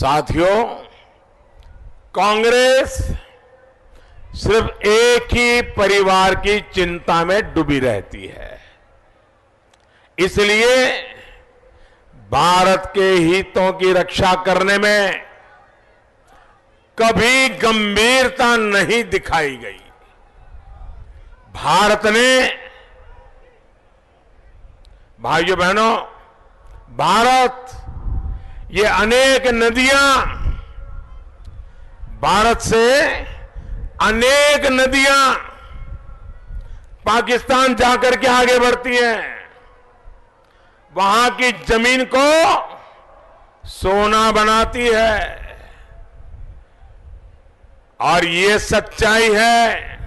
साथियों, कांग्रेस सिर्फ एक ही परिवार की चिंता में डूबी रहती है। इसलिए भारत के हितों की रक्षा करने में कभी गंभीरता नहीं दिखाई गई। भारत ने, भाइयों बहनों, भारत ये अनेक नदियां, भारत से अनेक नदियां पाकिस्तान जाकर के आगे बढ़ती हैं। वहां की जमीन को सोना बनाती है। और ये सच्चाई है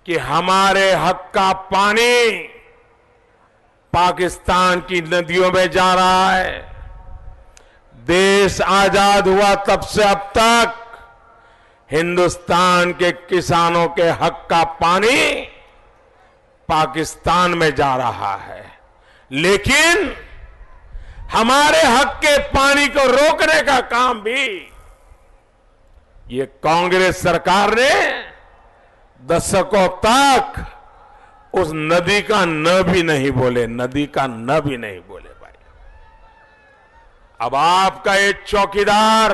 कि हमारे हक का पानी पाकिस्तान की नदियों में जा रहा है। देश आजाद हुआ तब से अब तक हिंदुस्तान के किसानों के हक का पानी पाकिस्तान में जा रहा है। लेकिन हमारे हक के पानी को रोकने का काम भी ये कांग्रेस सरकार ने दशकों तक उस नदी का न भी नहीं बोले, नदी का न भी नहीं बोले भाई। अब आपका ये चौकीदार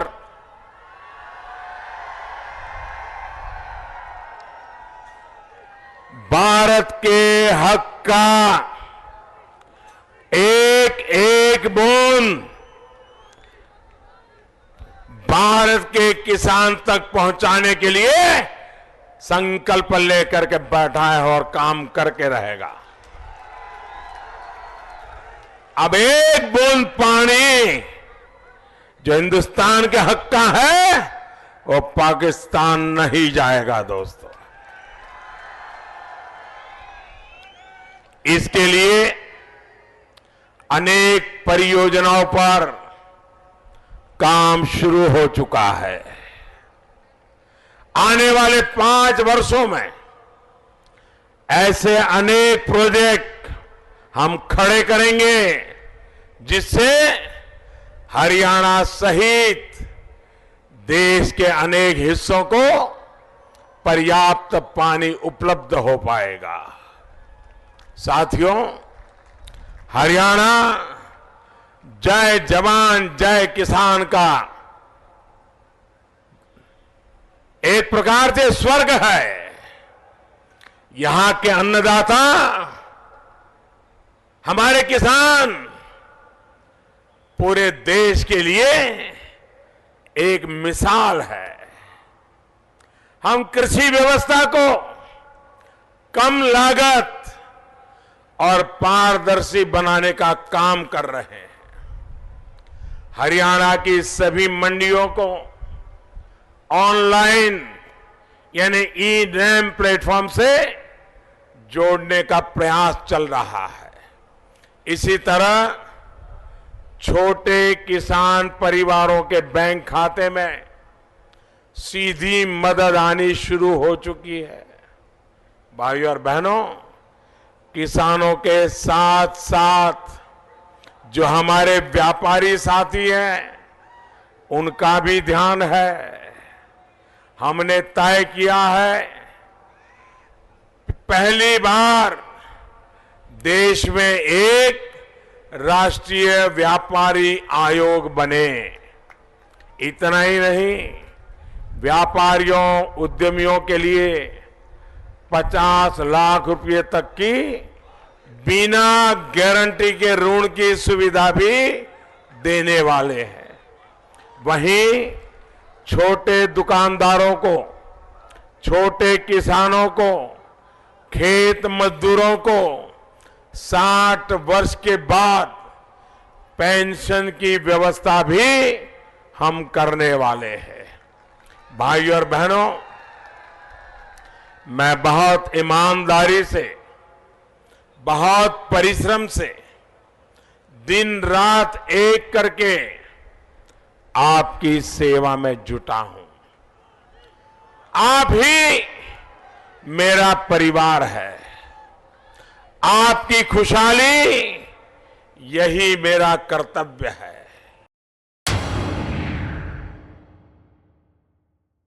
भारत के हक का एक एक बूंद भारत के किसान तक पहुंचाने के लिए संकल्प लेकर के बैठा है और काम करके रहेगा। अब एक बूंद पानी जो हिंदुस्तान के हक का है वो पाकिस्तान नहीं जाएगा दोस्तों। इसके लिए अनेक परियोजनाओं पर काम शुरू हो चुका है। आने वाले 5 वर्षों में ऐसे अनेक प्रोजेक्ट हम खड़े करेंगे जिससे हरियाणा सहित देश के अनेक हिस्सों को पर्याप्त पानी उपलब्ध हो पाएगा। साथियों, हरियाणा जय जवान जय किसान का एक प्रकार से स्वर्ग है। यहां के अन्नदाता, हमारे किसान पूरे देश के लिए एक मिसाल है। हम कृषि व्यवस्था को कम लागत और पारदर्शी बनाने का काम कर रहे हैं। हरियाणा की सभी मंडियों को ऑनलाइन यानी ई-नैम प्लेटफॉर्म से जोड़ने का प्रयास चल रहा है। इसी तरह छोटे किसान परिवारों के बैंक खाते में सीधी मदद आनी शुरू हो चुकी है। भाइयों और बहनों, किसानों के साथ साथ जो हमारे व्यापारी साथी हैं उनका भी ध्यान है। हमने तय किया है पहली बार देश में एक राष्ट्रीय व्यापारी आयोग बने। इतना ही नहीं, व्यापारियों उद्यमियों के लिए 50 लाख रुपए तक की बिना गारंटी के ऋण की सुविधा भी देने वाले हैं। वहीं छोटे दुकानदारों को, छोटे किसानों को, खेत मजदूरों को 60 वर्ष के बाद पेंशन की व्यवस्था भी हम करने वाले हैं। भाइयों और बहनों, मैं बहुत ईमानदारी से, बहुत परिश्रम से दिन रात एक करके आपकी सेवा में जुटा हूं। आप ही मेरा परिवार है। आपकी खुशहाली यही मेरा कर्तव्य है।